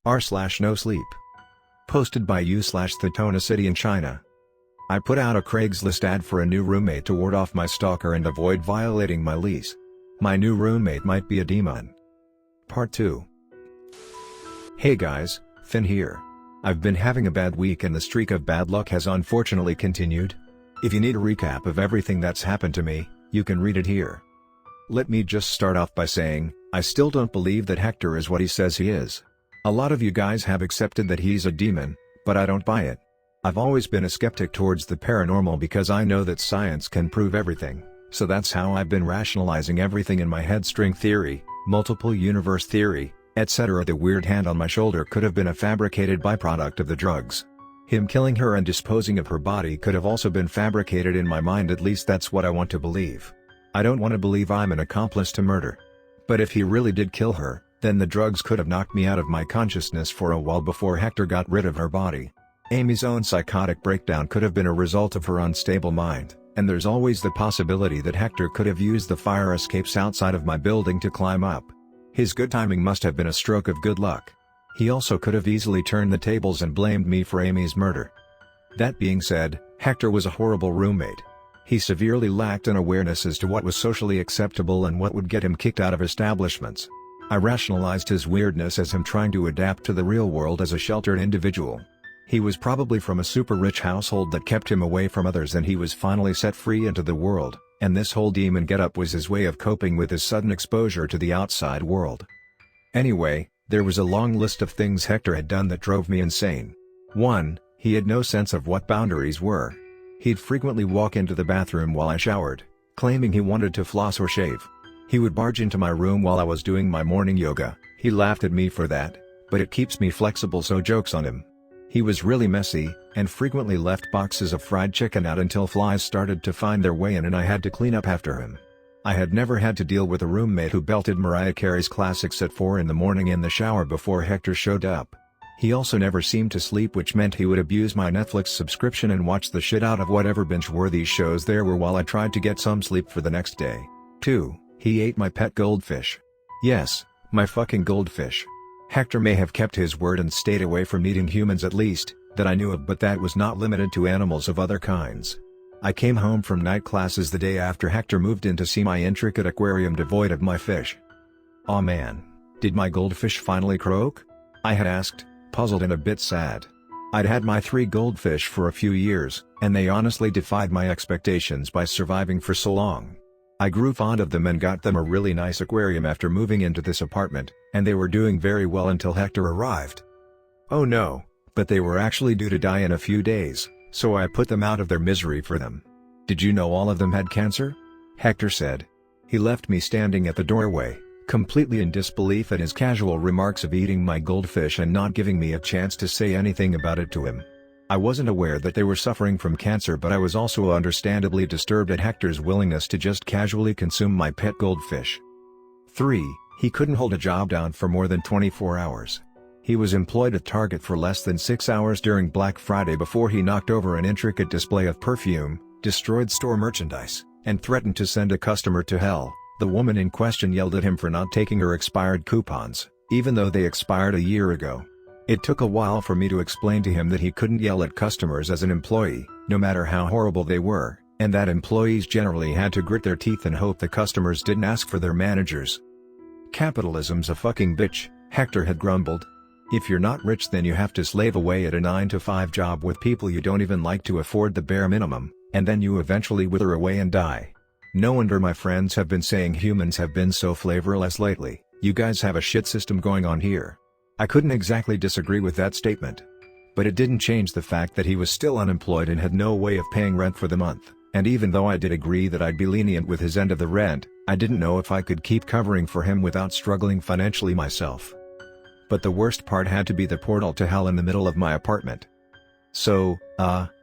r/Nosleep. Posted by u/thatonecityinchina. I put out a Craigslist ad for a new roommate to ward off my stalker and avoid violating my lease. My new roommate might be a demon. Part 2. Hey guys, Finn here. I've been having a bad week and the streak of bad luck has unfortunately continued. If you need a recap of everything that's happened to me, you can read it here. Let me just start off by saying, I still don't believe that Hector is what he says he is. A lot of you guys have accepted that he's a demon, but I don't buy it. I've always been a skeptic towards the paranormal because I know that science can prove everything, so that's how I've been rationalizing everything in my head: string theory, multiple universe theory, etc. The weird hand on my shoulder could have been a fabricated byproduct of the drugs. Him killing her and disposing of her body could have also been fabricated in my mind, at least that's what I want to believe. I don't want to believe I'm an accomplice to murder. But if he really did kill her, then the drugs could have knocked me out of my consciousness for a while before Hector got rid of her body. Amy's own psychotic breakdown could have been a result of her unstable mind, and there's always the possibility that Hector could have used the fire escapes outside of my building to climb up. His good timing must have been a stroke of good luck. He also could have easily turned the tables and blamed me for Amy's murder. That being said, Hector was a horrible roommate. He severely lacked an awareness as to what was socially acceptable and what would get him kicked out of establishments. I rationalized his weirdness as him trying to adapt to the real world as a sheltered individual. He was probably from a super rich household that kept him away from others, and he was finally set free into the world, and this whole demon getup was his way of coping with his sudden exposure to the outside world. Anyway, there was a long list of things Hector had done that drove me insane. 1. He had no sense of what boundaries were. He'd frequently walk into the bathroom while I showered, claiming he wanted to floss or shave. He would barge into my room while I was doing my morning yoga. He laughed at me for that, but it keeps me flexible, so joke's on him. He was really messy, and frequently left boxes of fried chicken out until flies started to find their way in and I had to clean up after him. I had never had to deal with a roommate who belted Mariah Carey's classics at 4 in the morning in the shower before Hector showed up. He also never seemed to sleep, which meant he would abuse my Netflix subscription and watch the shit out of whatever binge-worthy shows there were while I tried to get some sleep for the next day. 2. He ate my pet goldfish. Yes, my fucking goldfish. Hector may have kept his word and stayed away from eating humans, at least, that I knew of, but that was not limited to animals of other kinds. I came home from night classes the day after Hector moved in to see my intricate aquarium devoid of my fish. Aw man, did my goldfish finally croak? I had asked, puzzled and a bit sad. I'd had my 3 goldfish for a few years, and they honestly defied my expectations by surviving for so long. I grew fond of them and got them a really nice aquarium after moving into this apartment, and they were doing very well until Hector arrived. Oh no, but they were actually due to die in a few days, so I put them out of their misery for them. Did you know all of them had cancer? Hector said. He left me standing at the doorway, completely in disbelief at his casual remarks of eating my goldfish and not giving me a chance to say anything about it to him. I wasn't aware that they were suffering from cancer, but I was also understandably disturbed at Hector's willingness to just casually consume my pet goldfish. 3. He couldn't hold a job down for more than 24 hours. He was employed at Target for less than 6 hours during Black Friday before he knocked over an intricate display of perfume, destroyed store merchandise, and threatened to send a customer to hell. The woman in question yelled at him for not taking her expired coupons, even though they expired a year ago. It took a while for me to explain to him that he couldn't yell at customers as an employee, no matter how horrible they were, and that employees generally had to grit their teeth and hope the customers didn't ask for their managers. Capitalism's a fucking bitch, Hector had grumbled. If you're not rich, then you have to slave away at a 9-to-5 job with people you don't even like to afford the bare minimum, and then you eventually wither away and die. No wonder my friends have been saying humans have been so flavorless lately. You guys have a shit system going on here. I couldn't exactly disagree with that statement. But it didn't change the fact that he was still unemployed and had no way of paying rent for the month, and even though I did agree that I'd be lenient with his end of the rent, I didn't know if I could keep covering for him without struggling financially myself. But the worst part had to be the portal to hell in the middle of my apartment. So,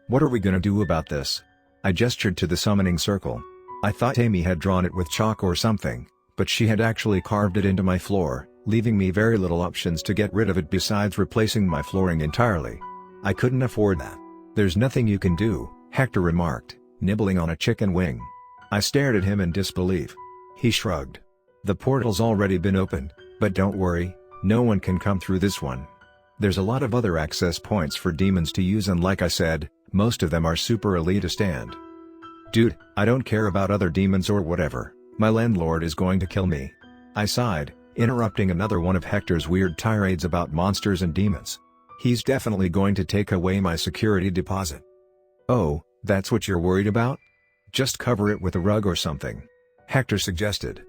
what are we gonna do about this? I gestured to the summoning circle. I thought Amy had drawn it with chalk or something, but she had actually carved it into my floor, leaving me very little options to get rid of it besides replacing my flooring entirely. I couldn't afford that. There's nothing you can do, Hector remarked, nibbling on a chicken wing. I stared at him in disbelief. He shrugged. The portal's already been opened, but don't worry, no one can come through this one. There's a lot of other access points for demons to use, and like I said, most of them are super elitist and... Dude, I don't care about other demons or whatever, my landlord is going to kill me. I sighed, interrupting another one of Hector's weird tirades about monsters and demons. He's definitely going to take away my security deposit. Oh, that's what you're worried about? Just cover it with a rug or something, Hector suggested.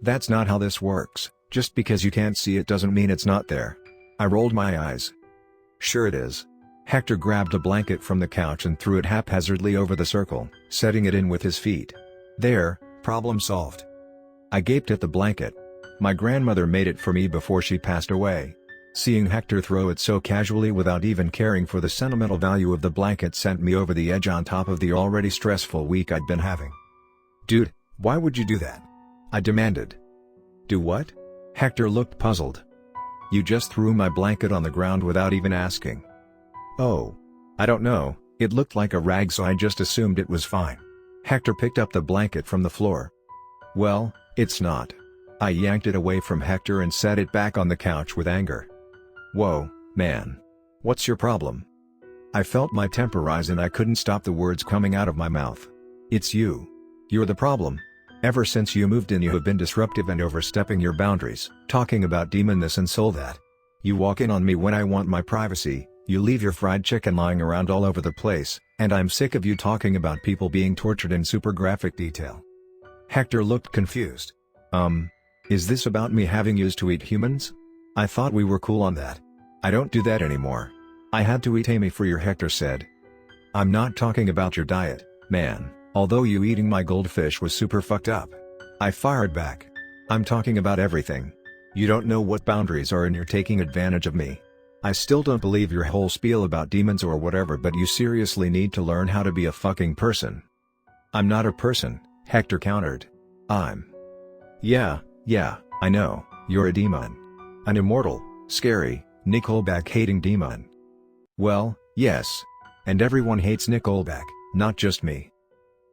That's not how this works. Just because you can't see it doesn't mean it's not there. I rolled my eyes. Sure it is. Hector grabbed a blanket from the couch and threw it haphazardly over the circle, setting it in with his feet. There, problem solved. I gaped at the blanket. My grandmother made it for me before she passed away. Seeing Hector throw it so casually without even caring for the sentimental value of the blanket sent me over the edge on top of the already stressful week I'd been having. Dude, why would you do that? I demanded. Do what? Hector looked puzzled. You just threw my blanket on the ground without even asking. Oh. I don't know, it looked like a rag so I just assumed it was fine. Hector picked up the blanket from the floor. Well, it's not. I yanked it away from Hector and set it back on the couch with anger. Whoa, man. What's your problem? I felt my temper rise and I couldn't stop the words coming out of my mouth. It's you. You're the problem. Ever since you moved in you have been disruptive and overstepping your boundaries, talking about demon this and soul that. You walk in on me when I want my privacy, you leave your fried chicken lying around all over the place, and I'm sick of you talking about people being tortured in super graphic detail. Hector looked confused. Is this about me having used to eat humans? I thought we were cool on that. I don't do that anymore. I had to eat Amy for your, Hector said. I'm not talking about your diet, man. Although you eating my goldfish was super fucked up. I fired back. I'm talking about everything. You don't know what boundaries are and you're taking advantage of me. I still don't believe your whole spiel about demons or whatever, but you seriously need to learn how to be a fucking person. I'm not a person, Hector countered. Yeah, I know, you're a demon. An immortal, scary, Nickelback-hating demon. Well, yes. And everyone hates Nickelback, not just me.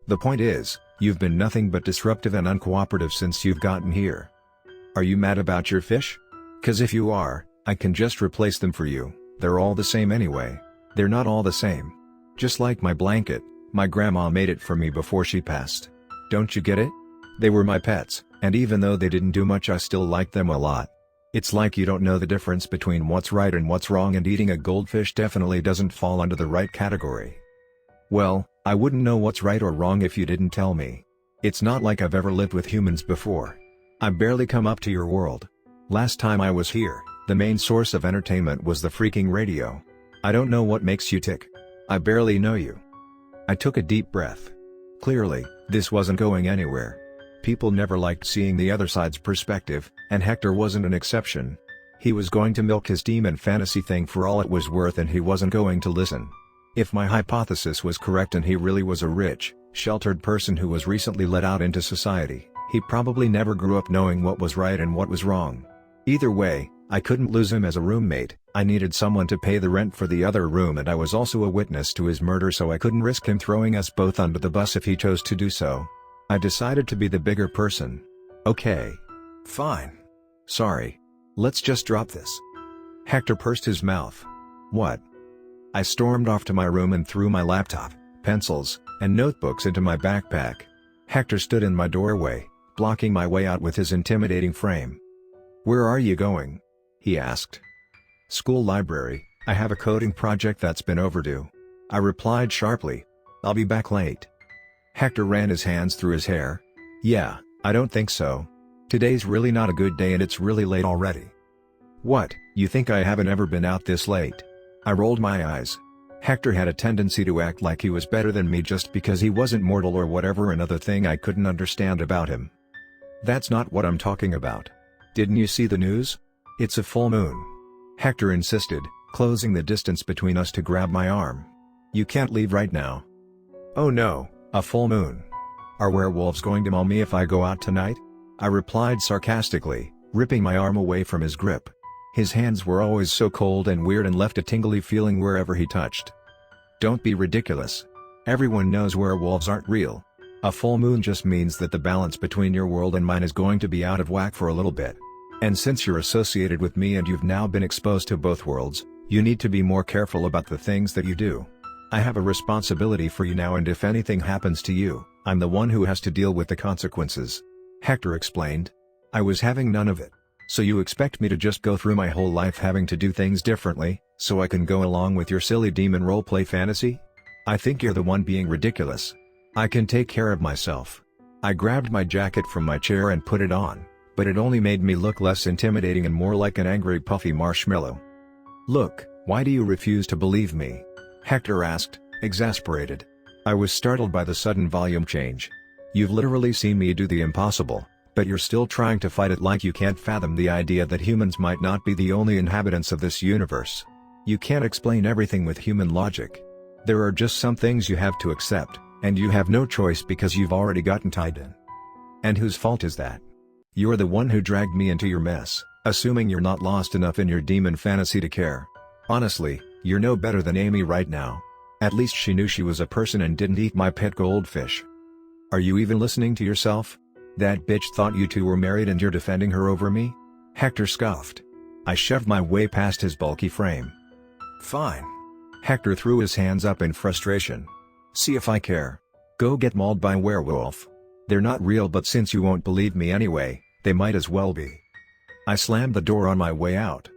The point is, you've been nothing but disruptive and uncooperative since you've gotten here. Are you mad about your fish? 'Cause if you are, I can just replace them for you, they're all the same anyway. They're not all the same. Just like my blanket, my grandma made it for me before she passed. Don't you get it? They were my pets, and even though they didn't do much I still liked them a lot. It's like you don't know the difference between what's right and what's wrong, and eating a goldfish definitely doesn't fall under the right category. Well, I wouldn't know what's right or wrong if you didn't tell me. It's not like I've ever lived with humans before. I've barely come up to your world. Last time I was here, the main source of entertainment was the freaking radio. I don't know what makes you tick. I barely know you. I took a deep breath. Clearly, this wasn't going anywhere. People never liked seeing the other side's perspective, and Hector wasn't an exception. He was going to milk his demon fantasy thing for all it was worth, and he wasn't going to listen. If my hypothesis was correct and he really was a rich, sheltered person who was recently let out into society, he probably never grew up knowing what was right and what was wrong. Either way, I couldn't lose him as a roommate. I needed someone to pay the rent for the other room, and I was also a witness to his murder, so I couldn't risk him throwing us both under the bus if he chose to do so. I decided to be the bigger person. Okay. Fine. Sorry. Let's just drop this. Hector pursed his mouth. What? I stormed off to my room and threw my laptop, pencils, and notebooks into my backpack. Hector stood in my doorway, blocking my way out with his intimidating frame. Where are you going? He asked. School library, I have a coding project that's been overdue. I replied sharply. I'll be back late. Hector ran his hands through his hair. Yeah, I don't think so. Today's really not a good day and it's really late already. What, you think I haven't ever been out this late? I rolled my eyes. Hector had a tendency to act like he was better than me just because he wasn't mortal or whatever another thing I couldn't understand about him. That's not what I'm talking about. Didn't you see the news? It's a full moon. Hector insisted, closing the distance between us to grab my arm. You can't leave right now. Oh no, a full moon. Are werewolves going to maul me if I go out tonight? I replied sarcastically, ripping my arm away from his grip. His hands were always so cold and weird and left a tingly feeling wherever he touched. Don't be ridiculous. Everyone knows werewolves aren't real. A full moon just means that the balance between your world and mine is going to be out of whack for a little bit. And since you're associated with me and you've now been exposed to both worlds, you need to be more careful about the things that you do. I have a responsibility for you now, and if anything happens to you, I'm the one who has to deal with the consequences," Hector explained. "I was having none of it. So you expect me to just go through my whole life having to do things differently, so I can go along with your silly demon roleplay fantasy? I think you're the one being ridiculous. I can take care of myself." I grabbed my jacket from my chair and put it on, but it only made me look less intimidating and more like an angry puffy marshmallow. "Look, why do you refuse to believe me?" Hector asked, exasperated. I was startled by the sudden volume change. "You've literally seen me do the impossible, but you're still trying to fight it like you can't fathom the idea that humans might not be the only inhabitants of this universe. You can't explain everything with human logic. There are just some things you have to accept, and you have no choice because you've already gotten tied in. And whose fault is that? You're the one who dragged me into your mess, assuming you're not lost enough in your demon fantasy to care. Honestly, you're no better than Amy right now. At least she knew she was a person and didn't eat my pet goldfish. Are you even listening to yourself? That bitch thought you two were married and you're defending her over me?" Hector scoffed. I shoved my way past his bulky frame. "Fine." Hector threw his hands up in frustration. "See if I care. Go get mauled by a werewolf. They're not real, but since you won't believe me anyway, they might as well be." I slammed the door on my way out.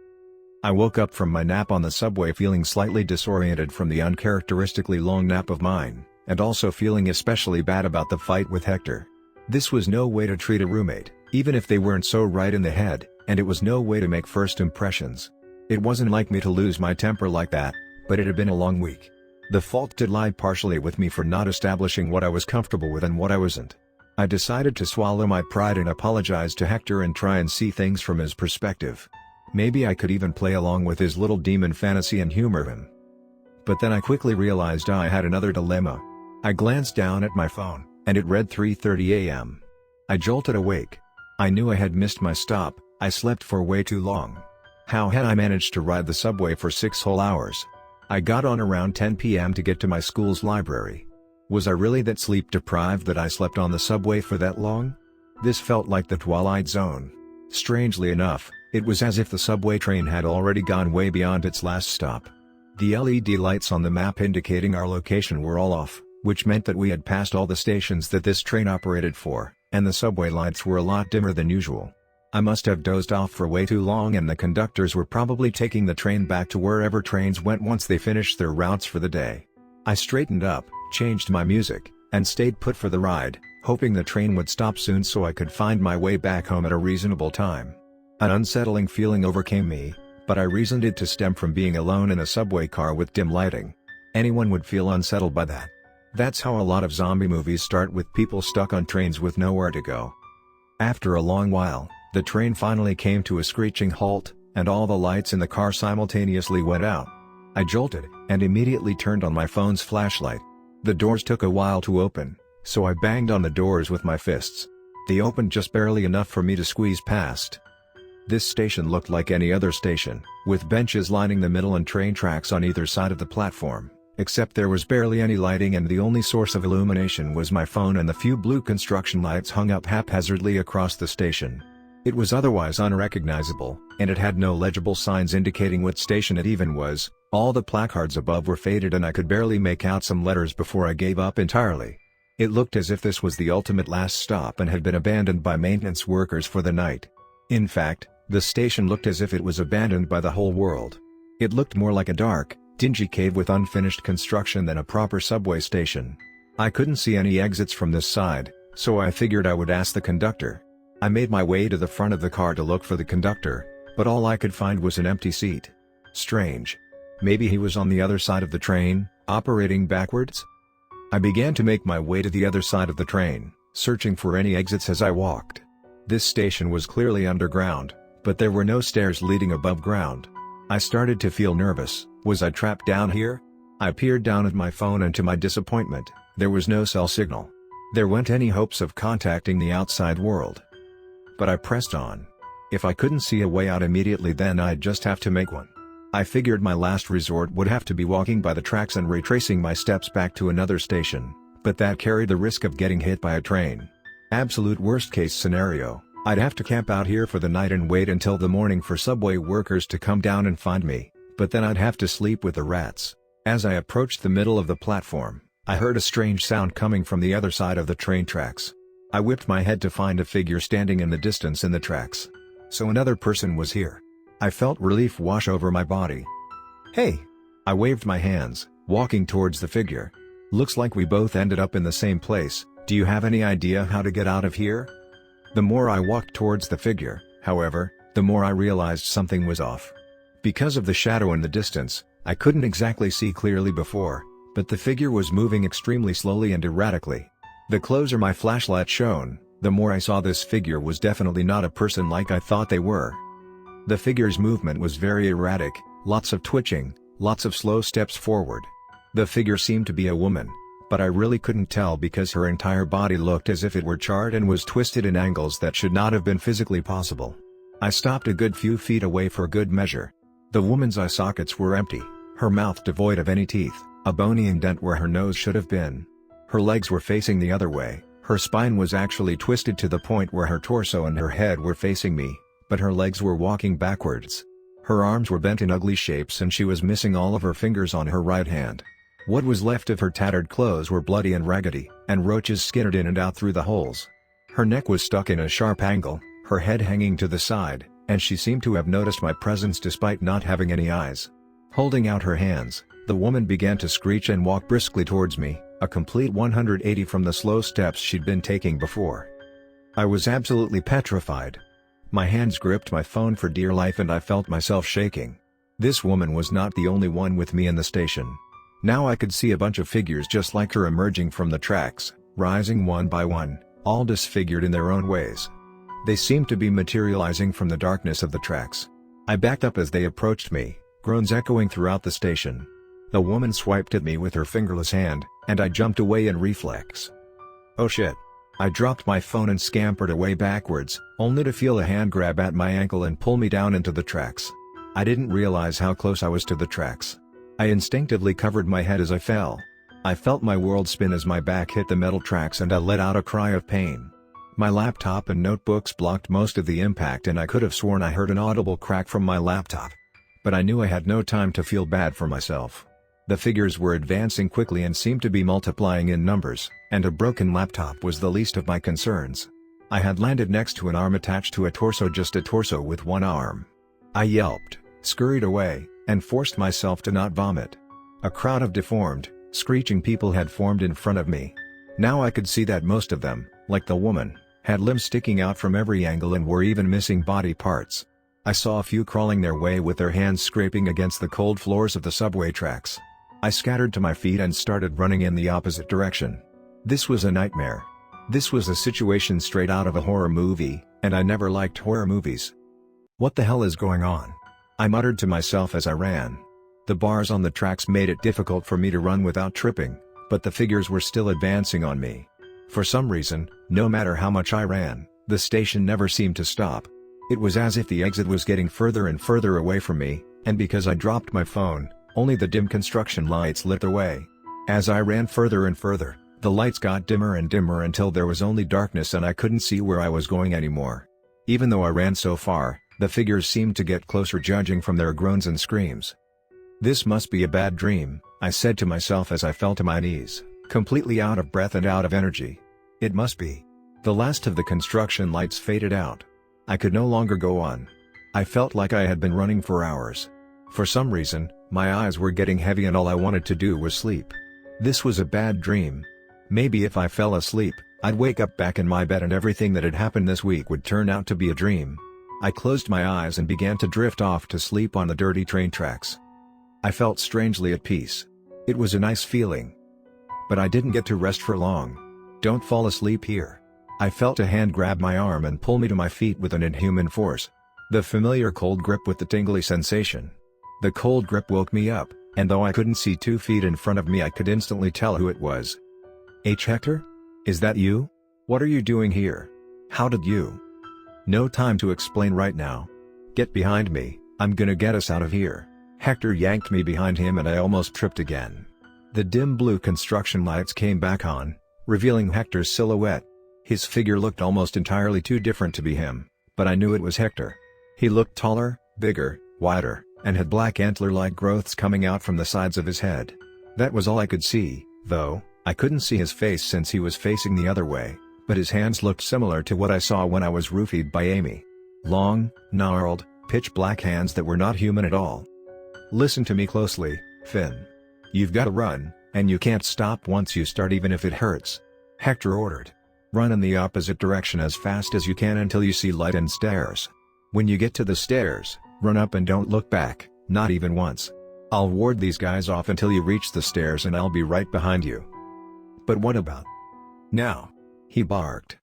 I woke up from my nap on the subway feeling slightly disoriented from the uncharacteristically long nap of mine, and also feeling especially bad about the fight with Hector. This was no way to treat a roommate, even if they weren't so right in the head, and it was no way to make first impressions. It wasn't like me to lose my temper like that, but it had been a long week. The fault did lie partially with me for not establishing what I was comfortable with and what I wasn't. I decided to swallow my pride and apologize to Hector and try and see things from his perspective. Maybe I could even play along with his little demon fantasy and humor him. But then I quickly realized I had another dilemma. I glanced down at my phone, and it read 3:30 a.m. I jolted awake. I knew I had missed my stop. I slept for way too long. How had I managed to ride the subway for 6 whole hours? I got on around 10 p.m. to get to my school's library. Was I really that sleep deprived that I slept on the subway for that long? This felt like the Twilight Zone. Strangely enough, it was as if the subway train had already gone way beyond its last stop. The LED lights on the map indicating our location were all off, which meant that we had passed all the stations that this train operated for, and the subway lights were a lot dimmer than usual. I must have dozed off for way too long, and the conductors were probably taking the train back to wherever trains went once they finished their routes for the day. I straightened up, changed my music, and stayed put for the ride, hoping the train would stop soon so I could find my way back home at a reasonable time. An unsettling feeling overcame me, but I reasoned it to stem from being alone in a subway car with dim lighting. Anyone would feel unsettled by that. That's how a lot of zombie movies start, with people stuck on trains with nowhere to go. After a long while, the train finally came to a screeching halt, and all the lights in the car simultaneously went out. I jolted, and immediately turned on my phone's flashlight. The doors took a while to open, so I banged on the doors with my fists. They opened just barely enough for me to squeeze past. This station looked like any other station, with benches lining the middle and train tracks on either side of the platform, except there was barely any lighting, and the only source of illumination was my phone and the few blue construction lights hung up haphazardly across the station. It was otherwise unrecognizable, and it had no legible signs indicating what station it even was. All the placards above were faded and I could barely make out some letters before I gave up entirely. It looked as if this was the ultimate last stop and had been abandoned by maintenance workers for the night. In fact, the station looked as if it was abandoned by the whole world. It looked more like a dark, dingy cave with unfinished construction than a proper subway station. I couldn't see any exits from this side, so I figured I would ask the conductor. I made my way to the front of the car to look for the conductor, but all I could find was an empty seat. Strange. Maybe he was on the other side of the train, operating backwards? I began to make my way to the other side of the train, searching for any exits as I walked. This station was clearly underground, but there were no stairs leading above ground. I started to feel nervous. Was I trapped down here? I peered down at my phone, and to my disappointment, there was no cell signal. There weren't any hopes of contacting the outside world. But I pressed on. If I couldn't see a way out immediately, then I'd just have to make one. I figured my last resort would have to be walking by the tracks and retracing my steps back to another station, but that carried the risk of getting hit by a train. Absolute worst case scenario, I'd have to camp out here for the night and wait until the morning for subway workers to come down and find me, but then I'd have to sleep with the rats. As I approached the middle of the platform, I heard a strange sound coming from the other side of the train tracks. I whipped my head to find a figure standing in the distance in the tracks. So another person was here. I felt relief wash over my body. "Hey!" I waved my hands, walking towards the figure. "Looks like we both ended up in the same place. Do you have any idea how to get out of here?" The more I walked towards the figure, however, the more I realized something was off. Because of the shadow in the distance, I couldn't exactly see clearly before, but the figure was moving extremely slowly and erratically. The closer my flashlight shone, the more I saw this figure was definitely not a person like I thought they were. The figure's movement was very erratic, lots of twitching, lots of slow steps forward. The figure seemed to be a woman, but I really couldn't tell because her entire body looked as if it were charred and was twisted in angles that should not have been physically possible. I stopped a good few feet away for good measure. The woman's eye sockets were empty, her mouth devoid of any teeth, a bony indent where her nose should have been. Her legs were facing the other way, her spine was actually twisted to the point where her torso and her head were facing me, but her legs were walking backwards. Her arms were bent in ugly shapes and she was missing all of her fingers on her right hand. What was left of her tattered clothes were bloody and raggedy, and roaches skittered in and out through the holes. Her neck was stuck in a sharp angle, her head hanging to the side, and she seemed to have noticed my presence despite not having any eyes. Holding out her hands, the woman began to screech and walk briskly towards me, a complete 180 from the slow steps she'd been taking before. I was absolutely petrified. My hands gripped my phone for dear life and I felt myself shaking. This woman was not the only one with me in the station. Now I could see a bunch of figures just like her emerging from the tracks, rising one by one, all disfigured in their own ways. They seemed to be materializing from the darkness of the tracks. I backed up as they approached me, groans echoing throughout the station. The woman swiped at me with her fingerless hand, and I jumped away in reflex. Oh shit. I dropped my phone and scampered away backwards, only to feel a hand grab at my ankle and pull me down into the tracks. I didn't realize how close I was to the tracks. I instinctively covered my head as I fell. I felt my world spin as my back hit the metal tracks and I let out a cry of pain. My laptop and notebooks blocked most of the impact and I could have sworn I heard an audible crack from my laptop. But I knew I had no time to feel bad for myself. The figures were advancing quickly and seemed to be multiplying in numbers, and a broken laptop was the least of my concerns. I had landed next to an arm attached to a torso, just a torso with one arm. I yelped, scurried away, and forced myself to not vomit. A crowd of deformed, screeching people had formed in front of me. Now I could see that most of them, like the woman, had limbs sticking out from every angle and were even missing body parts. I saw a few crawling their way with their hands scraping against the cold floors of the subway tracks. I scattered to my feet and started running in the opposite direction. This was a nightmare. This was a situation straight out of a horror movie, and I never liked horror movies. What the hell is going on? I muttered to myself as I ran. The bars on the tracks made it difficult for me to run without tripping, but the figures were still advancing on me. For some reason, no matter how much I ran, the station never seemed to stop. It was as if the exit was getting further and further away from me, and because I dropped my phone, only the dim construction lights lit the way. As I ran further and further, the lights got dimmer and dimmer until there was only darkness and I couldn't see where I was going anymore. Even though I ran so far, the figures seemed to get closer, judging from their groans and screams. This must be a bad dream, I said to myself as I fell to my knees, completely out of breath and out of energy. It must be. The last of the construction lights faded out. I could no longer go on. I felt like I had been running for hours. For some reason, my eyes were getting heavy and all I wanted to do was sleep. This was a bad dream. Maybe if I fell asleep, I'd wake up back in my bed and everything that had happened this week would turn out to be a dream. I closed my eyes and began to drift off to sleep on the dirty train tracks. I felt strangely at peace. It was a nice feeling. But I didn't get to rest for long. Don't fall asleep here. I felt a hand grab my arm and pull me to my feet with an inhuman force. The familiar cold grip with the tingly sensation. The cold grip woke me up, and though I couldn't see 2 feet in front of me, I could instantly tell who it was. Hector? Is that you? What are you doing here? How did you? No time to explain right now. Get behind me, I'm gonna get us out of here. Hector yanked me behind him and I almost tripped again. The dim blue construction lights came back on, revealing Hector's silhouette. His figure looked almost entirely too different to be him, but I knew it was Hector. He looked taller, bigger, wider, and had black antler-like growths coming out from the sides of his head. That was all I could see, though. I couldn't see his face since he was facing the other way, but his hands looked similar to what I saw when I was roofied by Amy. Long, gnarled, pitch-black hands that were not human at all. "Listen to me closely, Finn. You've gotta run, and you can't stop once you start even if it hurts," Hector ordered. "Run in the opposite direction as fast as you can until you see light and stairs. When you get to the stairs, run up and don't look back, not even once. I'll ward these guys off until you reach the stairs and I'll be right behind you." "But what about now?" he barked.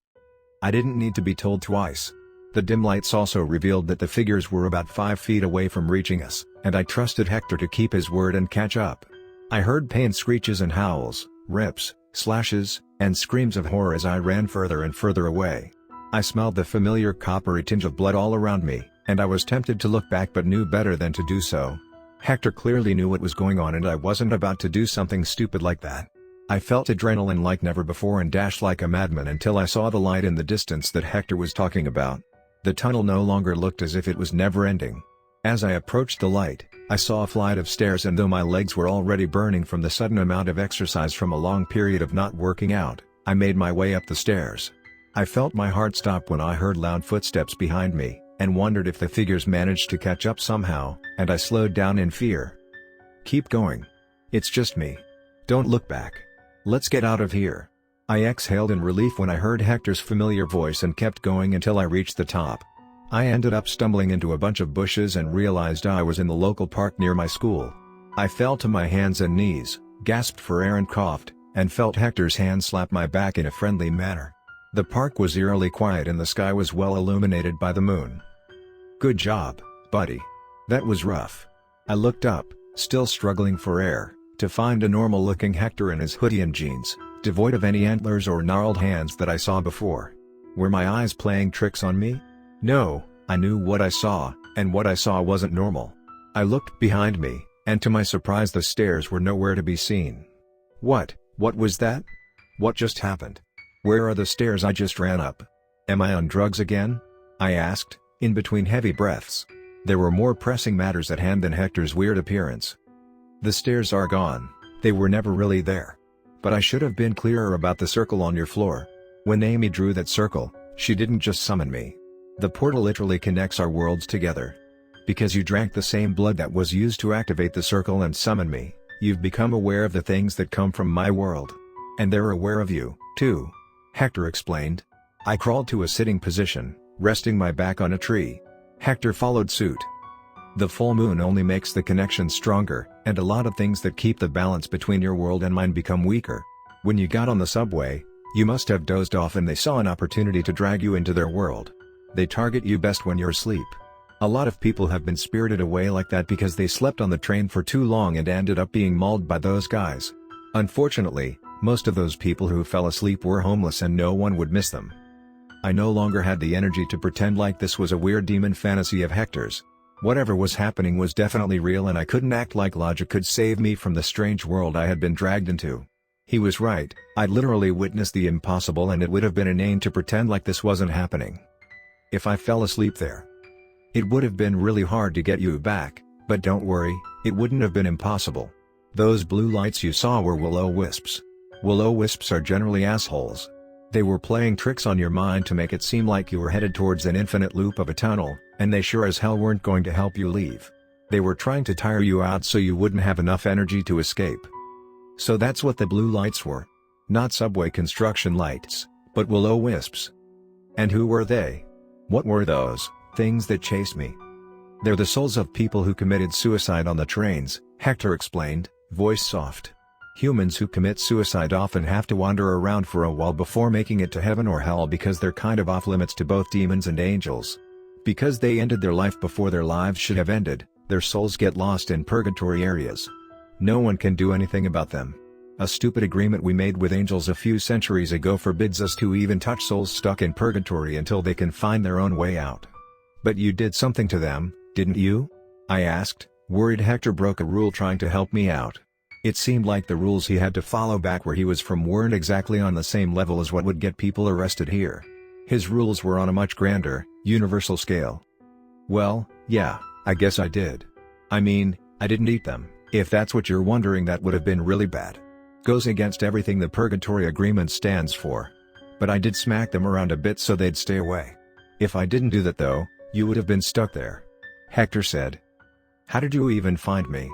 I didn't need to be told twice. The dim lights also revealed that the figures were about 5 feet away from reaching us, and I trusted Hector to keep his word and catch up. I heard pain screeches and howls, rips, slashes, and screams of horror as I ran further and further away. I smelled the familiar coppery tinge of blood all around me, and I was tempted to look back but knew better than to do so. Hector clearly knew what was going on and I wasn't about to do something stupid like that. I felt adrenaline like never before and dashed like a madman until I saw the light in the distance that Hector was talking about. The tunnel no longer looked as if it was never ending. As I approached the light, I saw a flight of stairs, and though my legs were already burning from the sudden amount of exercise from a long period of not working out, I made my way up the stairs. I felt my heart stop when I heard loud footsteps behind me, and wondered if the figures managed to catch up somehow, and I slowed down in fear. "Keep going. It's just me. Don't look back. Let's get out of here." I exhaled in relief when I heard Hector's familiar voice and kept going until I reached the top. I ended up stumbling into a bunch of bushes and realized I was in the local park near my school. I fell to my hands and knees, gasped for air and coughed, and felt Hector's hand slap my back in a friendly manner. The park was eerily quiet and the sky was well illuminated by the moon. "Good job, buddy. That was rough." I looked up, still struggling for air, to find a normal-looking Hector in his hoodie and jeans, devoid of any antlers or gnarled hands that I saw before. Were my eyes playing tricks on me? No, I knew what I saw, and what I saw wasn't normal. I looked behind me, and to my surprise the stairs were nowhere to be seen. What was that? What just happened? Where are the stairs I just ran up? Am I on drugs again? I asked, in between heavy breaths. There were more pressing matters at hand than Hector's weird appearance. "The stairs are gone. They were never really there. But I should have been clearer about the circle on your floor. When Amy drew that circle, she didn't just summon me. The portal literally connects our worlds together. Because you drank the same blood that was used to activate the circle and summon me, you've become aware of the things that come from my world. And they're aware of you, too," Hector explained. I crawled to a sitting position, resting my back on a tree. Hector followed suit. "The full moon only makes the connection stronger, and a lot of things that keep the balance between your world and mine become weaker. When you got on the subway, you must have dozed off and they saw an opportunity to drag you into their world. They target you best when you're asleep. A lot of people have been spirited away like that because they slept on the train for too long and ended up being mauled by those guys. Unfortunately, most of those people who fell asleep were homeless and no one would miss them." I no longer had the energy to pretend like this was a weird demon fantasy of Hector's. Whatever was happening was definitely real and I couldn't act like logic could save me from the strange world I had been dragged into. He was right, I'd literally witnessed the impossible and it would have been inane to pretend like this wasn't happening. If I fell asleep there, it would have been really hard to get you back, but don't worry, it wouldn't have been impossible. Those blue lights you saw were will-o-wisps. Will-o-wisps are generally assholes. They were playing tricks on your mind to make it seem like you were headed towards an infinite loop of a tunnel, and they sure as hell weren't going to help you leave. They were trying to tire you out so you wouldn't have enough energy to escape. So that's what the blue lights were. Not subway construction lights, but will-o-wisps. And who were they? What were those things that chased me? "They're the souls of people who committed suicide on the trains," Hector explained, voice soft. "Humans who commit suicide often have to wander around for a while before making it to heaven or hell because they're kind of off limits to both demons and angels. Because they ended their life before their lives should have ended, their souls get lost in purgatory areas. No one can do anything about them. A stupid agreement we made with angels a few centuries ago forbids us to even touch souls stuck in purgatory until they can find their own way out." "But you did something to them, didn't you?" I asked, worried Hector broke a rule trying to help me out. It seemed like the rules he had to follow back where he was from weren't exactly on the same level as what would get people arrested here. His rules were on a much grander, universal scale. Well, yeah, I guess I did. I mean, I didn't eat them. If that's what you're wondering, that would have been really bad. Goes against everything the purgatory agreement stands for. But I did smack them around a bit so they'd stay away. If I didn't do that though, you would have been stuck there. Hector said. How did you even find me?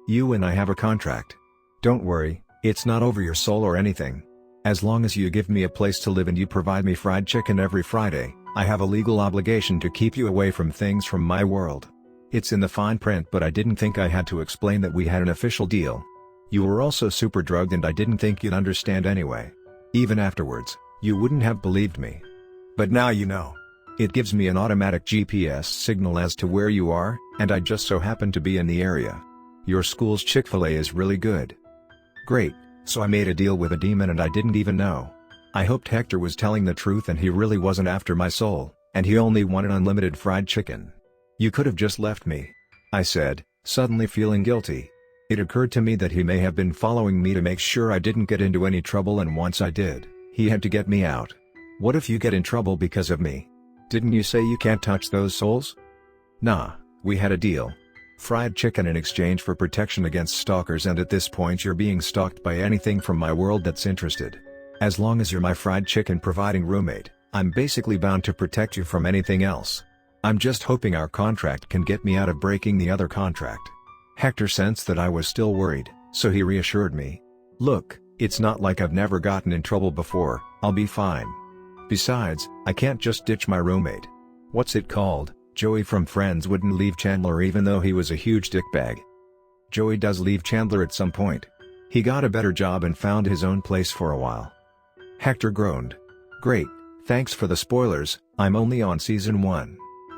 You and I have a contract. Don't worry, it's not over your soul or anything. As long as you give me a place to live and you provide me fried chicken every Friday, I have a legal obligation to keep you away from things from my world. It's in the fine print, but I didn't think I had to explain that we had an official deal. You were also super drugged and I didn't think you'd understand anyway. Even afterwards, you wouldn't have believed me. But now you know. It gives me an automatic GPS signal as to where you are, and I just so happen to be in the area. Your school's Chick-fil-A is really good. Great, so I made a deal with a demon and I didn't even know. I hoped Hector was telling the truth and he really wasn't after my soul, and he only wanted unlimited fried chicken. You could have just left me, I said, suddenly feeling guilty. It occurred to me that he may have been following me to make sure I didn't get into any trouble, and once I did, he had to get me out. What if you get in trouble because of me? Didn't you say you can't touch those souls? Nah, we had a deal. Fried chicken in exchange for protection against stalkers, and at this point you're being stalked by anything from my world that's interested. As long as you're my fried chicken providing roommate, I'm basically bound to protect you from anything else. I'm just hoping our contract can get me out of breaking the other contract. Hector sensed that I was still worried, so he reassured me. Look, it's not like I've never gotten in trouble before, I'll be fine. Besides, I can't just ditch my roommate. What's it called? Joey from Friends wouldn't leave Chandler even though he was a huge dickbag. Joey does leave Chandler at some point. He got a better job and found his own place for a while. Hector groaned. Great, thanks for the spoilers, I'm only on season 1.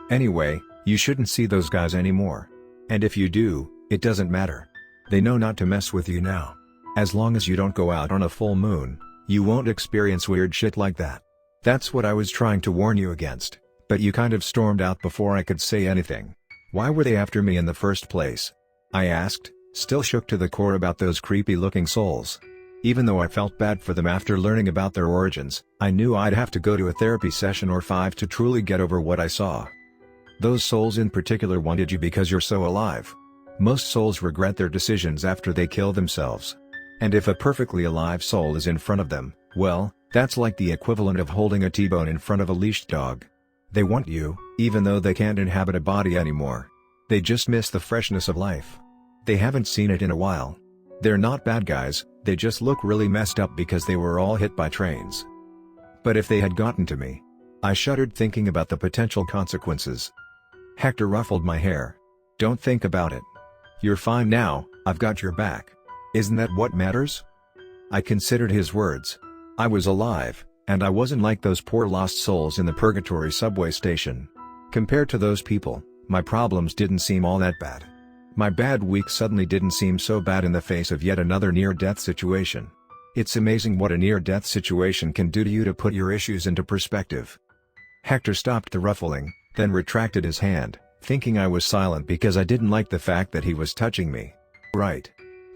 Anyway, you shouldn't see those guys anymore. And if you do, it doesn't matter. They know not to mess with you now. As long as you don't go out on a full moon, you won't experience weird shit like that. That's what I was trying to warn you against, but you kind of stormed out before I could say anything. Why were they after me in the first place? I asked, still shook to the core about those creepy-looking souls. Even though I felt bad for them after learning about their origins, I knew I'd have to go to a therapy session or 5 to truly get over what I saw. Those souls in particular wanted you because you're so alive. Most souls regret their decisions after they kill themselves. And if a perfectly alive soul is in front of them, well, that's like the equivalent of holding a T-bone in front of a leashed dog. They want you, even though they can't inhabit a body anymore. They just miss the freshness of life. They haven't seen it in a while. They're not bad guys, they just look really messed up because they were all hit by trains. But if they had gotten to me, I shuddered thinking about the potential consequences. Hector ruffled my hair. Don't think about it. You're fine now, I've got your back. Isn't that what matters? I considered his words. I was alive, and I wasn't like those poor lost souls in the purgatory subway station. Compared to those people, my problems didn't seem all that bad. My bad week suddenly didn't seem so bad in the face of yet another near-death situation. It's amazing what a near-death situation can do to you to put your issues into perspective. Hector stopped the ruffling, then retracted his hand, thinking I was silent because I didn't like the fact that he was touching me. Right.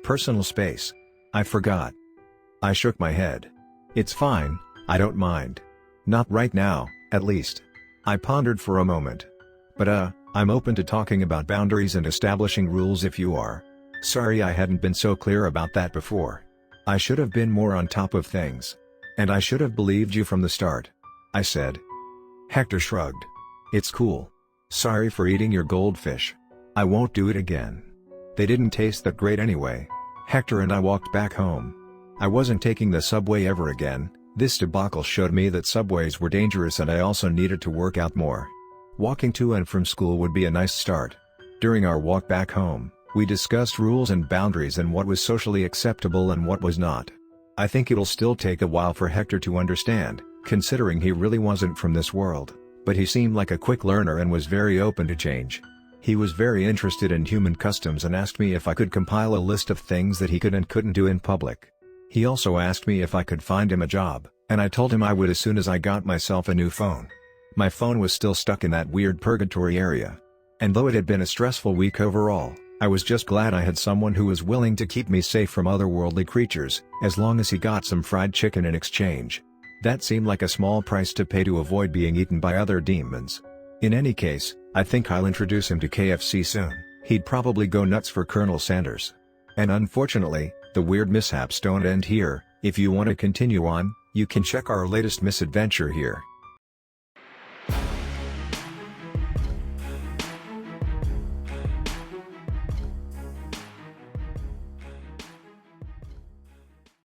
Personal space. I forgot. I shook my head. It's fine, I don't mind. Not right now, at least. I pondered for a moment. But I'm open to talking about boundaries and establishing rules if you are. Sorry I hadn't been so clear about that before. I should have been more on top of things. And I should have believed you from the start. I said. Hector shrugged. It's cool. Sorry for eating your goldfish. I won't do it again. They didn't taste that great anyway. Hector and I walked back home. I wasn't taking the subway ever again. This debacle showed me that subways were dangerous and I also needed to work out more. Walking to and from school would be a nice start. During our walk back home, we discussed rules and boundaries and what was socially acceptable and what was not. I think it'll still take a while for Hector to understand, considering he really wasn't from this world, but he seemed like a quick learner and was very open to change. He was very interested in human customs and asked me if I could compile a list of things that he could and couldn't do in public. He also asked me if I could find him a job, and I told him I would as soon as I got myself a new phone. My phone was still stuck in that weird purgatory area. And though it had been a stressful week overall, I was just glad I had someone who was willing to keep me safe from otherworldly creatures, as long as he got some fried chicken in exchange. That seemed like a small price to pay to avoid being eaten by other demons. In any case, I think I'll introduce him to KFC soon. He'd probably go nuts for Colonel Sanders. And unfortunately, the weird mishaps don't end here. If you want to continue on, you can check our latest misadventure here.